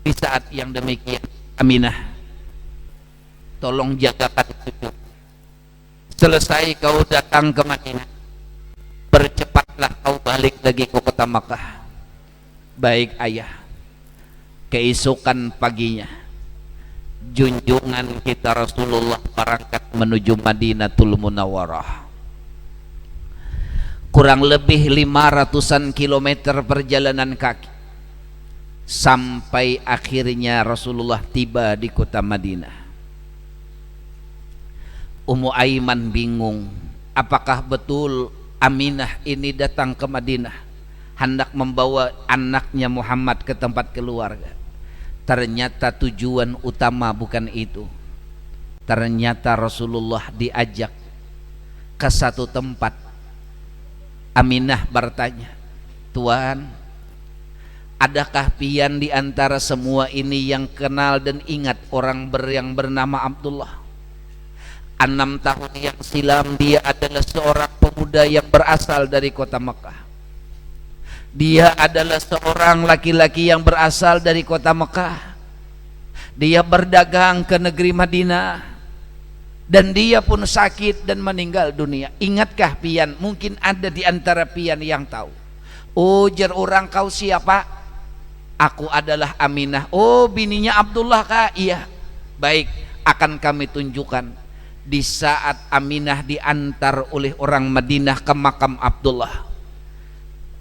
S2: Di saat yang demikian, Aminah, tolong jagakan cucu. Selesai kau datang ke Madinah, bercepatlah kau balik lagi ke kota Makkah. Baik ayah. Keesokan paginya, junjungan kita Rasulullah berangkat menuju Madinatul Munawwarah. Kurang lebih 500-an kilometer perjalanan kaki sampai akhirnya Rasulullah tiba di kota Madinah. Ummu Aiman bingung, apakah betul Aminah ini datang ke Madinah hendak membawa anaknya Muhammad ke tempat keluarga? Ternyata tujuan utama bukan itu. Ternyata Rasulullah diajak ke satu tempat. Aminah bertanya, Tuan, adakah pian di antara semua ini yang kenal dan ingat orang yang bernama Abdullah? 6 tahun yang silam dia adalah seorang pemuda yang berasal dari kota Mekah. Dia adalah seorang laki-laki yang berasal dari kota Mekah. Dia berdagang ke negeri Madinah, dan dia pun sakit dan meninggal dunia. Ingatkah pian? Mungkin ada di antara pian yang tahu. Ujar orang, kau siapa? Aku adalah Aminah. Oh, bininya Abdullah kah? Iya. Baik, akan kami tunjukkan. Di saat Aminah diantar oleh orang Madinah ke makam Abdullah,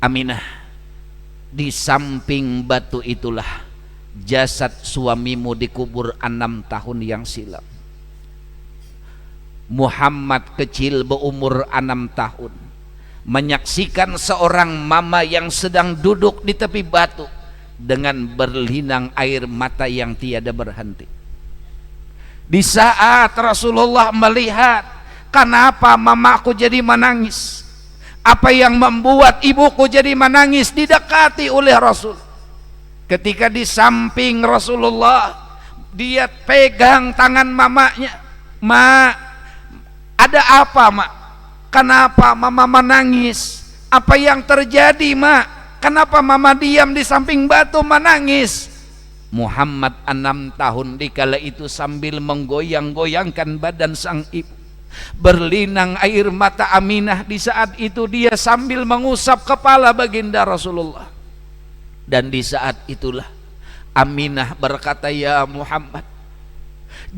S2: Aminah, di samping batu itulah jasad suamimu dikubur 6 tahun yang silam. Muhammad kecil berumur 6 tahun menyaksikan seorang mama yang sedang duduk di tepi batu dengan berlinang air mata yang tiada berhenti. Di saat Rasulullah melihat, kenapa mamaku jadi menangis? Apa yang membuat ibuku jadi menangis? Didekati oleh Rasul. Ketika di samping Rasulullah, dia pegang tangan mamanya. Ma, ada apa mak? Kenapa mama menangis? Apa yang terjadi mak? Kenapa mama diam di samping batu menangis? Muhammad 6 tahun dikala itu sambil menggoyang-goyangkan badan sang ibu, berlinang air mata Aminah. Di saat itu dia sambil mengusap kepala baginda Rasulullah. Dan di saat itulah Aminah berkata, ya Muhammad,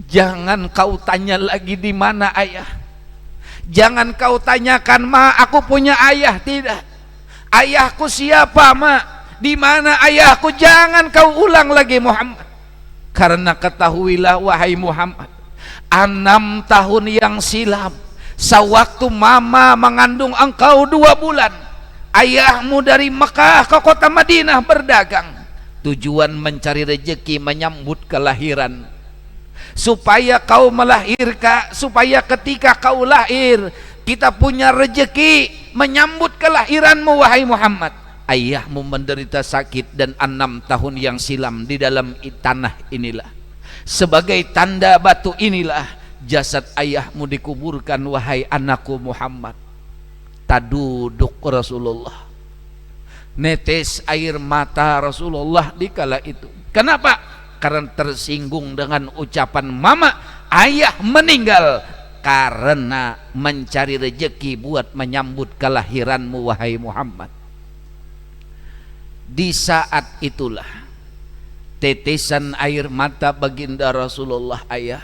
S2: jangan kau tanya lagi di mana ayah. Jangan kau tanyakan, ma, aku punya ayah. Tidak. Ayahku siapa, ma? Di mana ayahku? Jangan kau ulang lagi Muhammad. Karena ketahuilah wahai Muhammad, 6 tahun yang silam, sewaktu mama mengandung engkau 2 bulan, ayahmu dari Mekah ke kota Madinah berdagang, tujuan mencari rezeki menyambut kelahiran, supaya kau melahirkan, supaya ketika kau lahir kita punya rezeki menyambut kelahiranmu wahai Muhammad. Ayahmu menderita sakit dan 6 tahun yang silam di dalam tanah inilah, sebagai tanda batu inilah jasad ayahmu dikuburkan wahai anakku Muhammad. Taduduk Rasulullah, netes air mata Rasulullah di kala itu. Kenapa? Karena tersinggung dengan ucapan mama, ayah meninggal karena mencari rezeki buat menyambut kelahiranmu wahai Muhammad. Di saat itulah tetesan air mata baginda Rasulullah, ayah,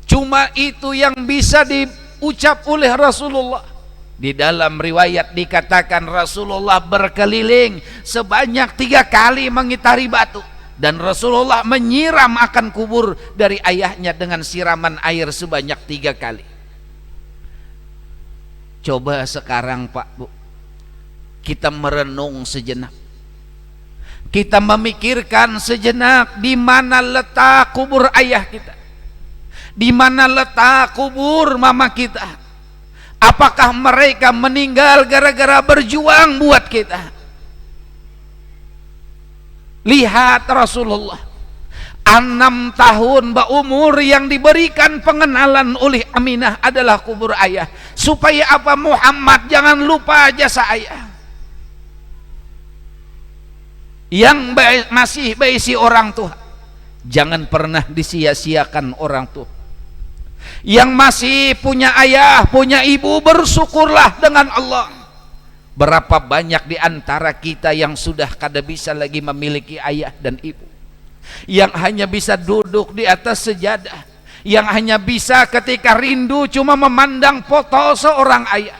S2: cuma itu yang bisa diucap oleh Rasulullah. Di dalam riwayat dikatakan Rasulullah berkeliling sebanyak 3 kali mengitari batu, dan Rasulullah menyiram akan kubur dari ayahnya dengan siraman air sebanyak 3 kali. Coba sekarang Pak Bu, kita merenung sejenak, kita memikirkan sejenak di mana letak kubur ayah kita, di mana letak kubur mama kita. Apakah mereka meninggal gara-gara berjuang buat kita? Lihat Rasulullah 6 tahun umur yang diberikan pengenalan oleh Aminah adalah kubur ayah. Supaya apa? Muhammad jangan lupa jasa ayah. Yang masih berisi orang tua, jangan pernah disia-siakan orang tua. Yang masih punya ayah, punya ibu, bersyukurlah dengan Allah. Berapa banyak di antara kita yang sudah kada bisa lagi memiliki ayah dan ibu, yang hanya bisa duduk di atas sejadah, yang hanya bisa ketika rindu cuma memandang foto seorang ayah,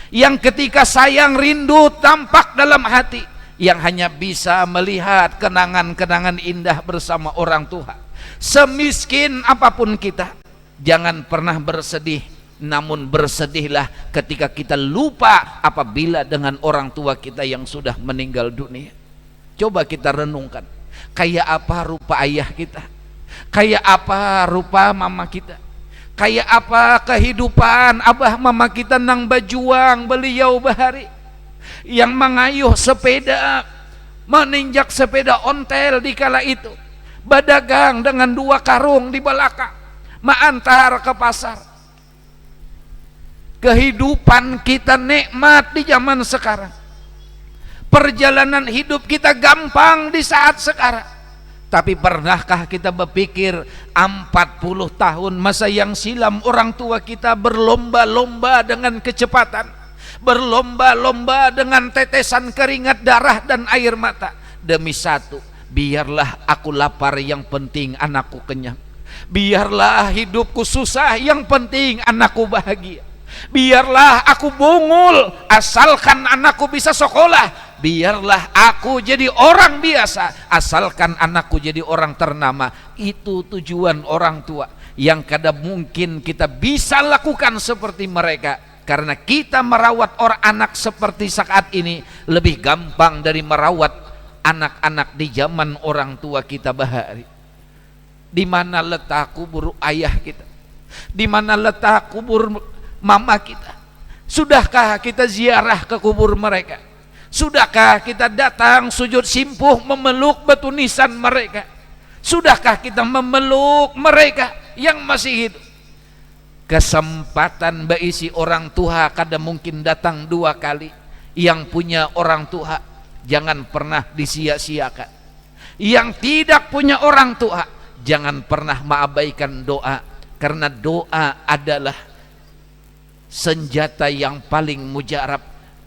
S2: yang ketika sayang rindu tampak dalam hati, yang hanya bisa melihat kenangan-kenangan indah bersama orang tua. Semiskin apapun kita, jangan pernah bersedih, namun bersedihlah ketika kita lupa apabila dengan orang tua kita yang sudah meninggal dunia. Coba kita renungkan, kayak apa rupa ayah kita, kayak apa rupa mama kita, kayak apa kehidupan abah mama kita nang berjuang beliau bahari, yang mengayuh sepeda, meninjak sepeda ontel di kala itu, berdagang dengan 2 karung di belakang, mengantar ke pasar. Kehidupan kita nikmat di zaman sekarang, perjalanan hidup kita gampang di saat sekarang. Tapi pernahkah kita berpikir 40 tahun masa yang silam orang tua kita berlomba-lomba dengan kecepatan, berlomba-lomba dengan tetesan keringat darah dan air mata demi satu, biarlah aku lapar yang penting anakku kenyang, biarlah hidupku susah yang penting anakku bahagia, biarlah aku bungul asalkan anakku bisa sekolah, biarlah aku jadi orang biasa asalkan anakku jadi orang ternama. Itu tujuan orang tua yang kadang mungkin kita bisa lakukan seperti mereka, karena kita merawat orang anak seperti saat ini lebih gampang dari merawat anak-anak di zaman orang tua kita bahari. Di mana letak kubur ayah kita, di mana letak kubur mama kita? Sudahkah kita ziarah ke kubur mereka? Sudahkah kita datang sujud simpuh memeluk batu nisan mereka? Sudahkah kita memeluk mereka yang masih hidup? Kesempatan berisi orang tua kadang mungkin datang 2 kali. Yang punya orang tua jangan pernah disia-siakan. Yang tidak punya orang tua jangan pernah mengabaikan doa, karena doa adalah senjata yang paling mujarab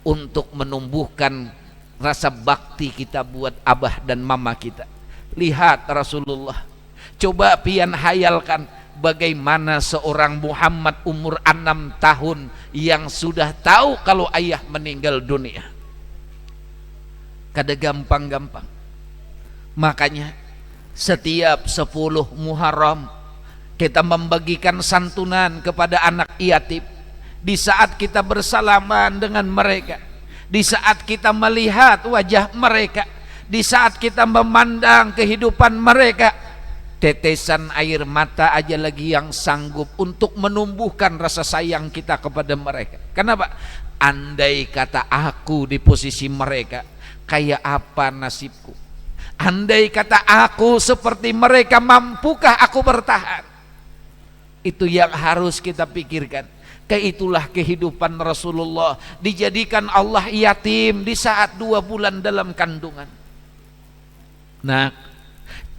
S2: untuk menumbuhkan rasa bakti kita buat abah dan mama kita. Lihat Rasulullah, coba pian hayalkan bagaimana seorang Muhammad umur 6 tahun yang sudah tahu kalau ayah meninggal dunia. kada gampang-gampang. Makanya setiap 10 Muharram kita membagikan santunan kepada anak yatim. Di saat kita bersalaman dengan mereka, di saat kita melihat wajah mereka, di saat kita memandang kehidupan mereka, tetesan air mata aja lagi yang sanggup untuk menumbuhkan rasa sayang kita kepada mereka. Kenapa? Andai kata aku di posisi mereka, kayak apa nasibku? Andai kata aku seperti mereka, mampukah aku bertahan? Itu yang harus kita pikirkan. Kayak itulah kehidupan Rasulullah, dijadikan Allah yatim di saat 2 bulan dalam kandungan. Nah,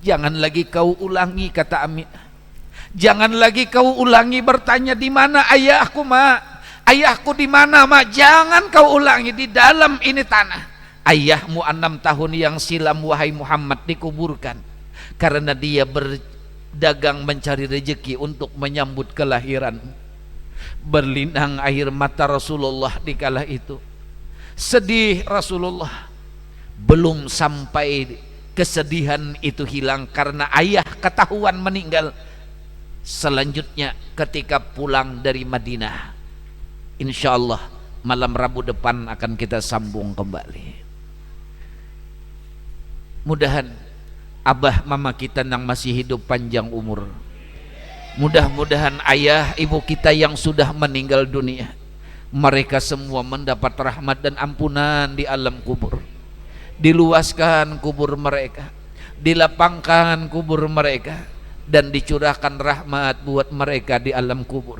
S2: jangan lagi kau ulangi, kata Aminah. Jangan lagi kau ulangi bertanya, di mana ayahku, Mak? Ayahku di mana, Mak? Jangan kau ulangi. Di dalam ini tanah. Ayahmu 6 tahun yang silam, wahai Muhammad, dikuburkan karena dia berdagang mencari rezeki untuk menyambut kelahiranmu. Berlinang air mata Rasulullah di kala itu. Sedih Rasulullah. Belum sampai kesedihan itu hilang karena ayah ketahuan meninggal. Selanjutnya ketika pulang dari Madinah, insya Allah malam Rabu depan akan kita sambung kembali. Mudahan abah mama kita yang masih hidup panjang umur. Mudah-mudahan ayah ibu kita yang sudah meninggal dunia, mereka semua mendapat rahmat dan ampunan di alam kubur. Diluaskan kubur mereka, dilapangkan kubur mereka, dan dicurahkan rahmat buat mereka di alam kubur.